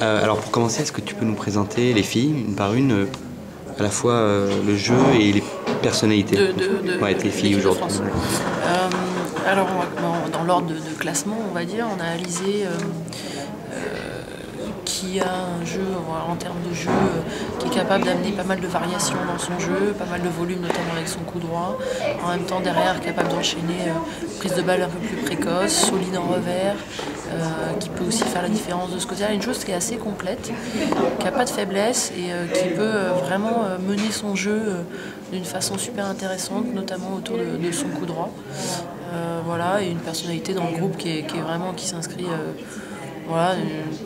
Alors pour commencer, est-ce que tu peux nous présenter les filles, une par une, à la fois le jeu et les personnalités? Ouais, tes filles aujourd'hui. Alors, dans l'ordre de classement, on va dire, on a Alizé qui a un jeu, en termes de jeu, qui est capable d'amener pas mal de variations dans son jeu, pas mal de volume, notamment avec son coup droit. En même temps, derrière, capable d'enchaîner prise de balle un peu plus précoce, solide en revers, qui peut aussi faire la différence de ce côté-là. Une chose qui est assez complète, qui n'a pas de faiblesse et qui peut vraiment mener son jeu d'une façon super intéressante, notamment autour de son coup droit. Voilà, et une personnalité dans le groupe qui s'inscrit voilà,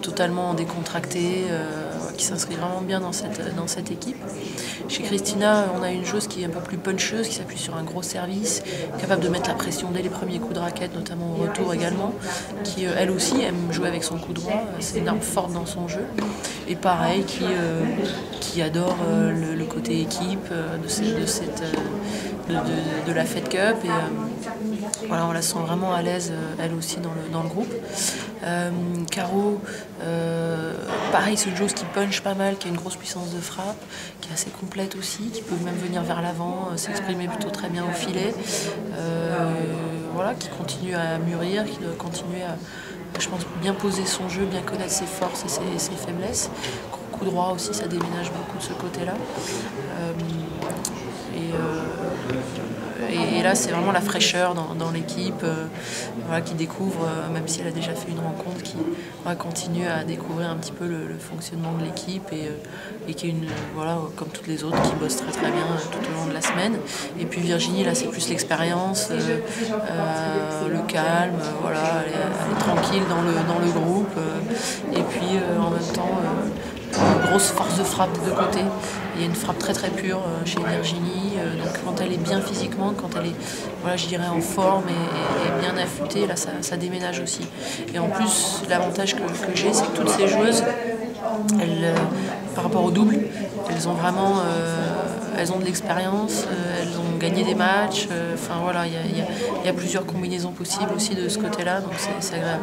totalement décontractée, qui s'inscrit vraiment bien dans cette équipe. Chez Christina, on a une joueuse qui est un peu plus puncheuse, qui s'appuie sur un gros service, capable de mettre la pression dès les premiers coups de raquette, notamment au retour également, qui elle aussi aime jouer avec son coup droit, c'est une arme forte dans son jeu. Et pareil, qui adore le côté équipe de la Fed Cup. Et voilà, on la sent vraiment à l'aise, elle aussi, dans le groupe. Caro, pareil, c'est une joueuse qui punch pas mal, qui a une grosse puissance de frappe, qui est assez complète aussi, qui peut même venir vers l'avant, s'exprimer plutôt très bien au filet. Voilà, qui continue à mûrir, qui doit continuer à, je pense, bien poser son jeu, bien connaître ses forces et ses faiblesses. Coup droit aussi, ça déménage beaucoup de ce côté-là. Et là, c'est vraiment la fraîcheur dans l'équipe, voilà, qui découvre, même si elle a déjà fait une rencontre, qui continue à découvrir un petit peu le fonctionnement de l'équipe et qui est voilà, comme toutes les autres, qui bosse très bien tout au long de la semaine. Et puis Virginie, là, c'est plus l'expérience, le calme, voilà, elle est tranquille dans le groupe. Et puis en même temps, une grosse force de frappe des deux côtés. Il y a une frappe très pure chez Virginie, donc quand elle est bien physiquement, quand elle est, voilà, je dirais, en forme et bien affûtée, là ça déménage aussi. Et en plus, l'avantage que j'ai, c'est que toutes ces joueuses, par rapport au double, elles ont vraiment elles ont de l'expérience, elles ont gagné des matchs, enfin voilà, il y a plusieurs combinaisons possibles aussi de ce côté-là, donc c'est agréable.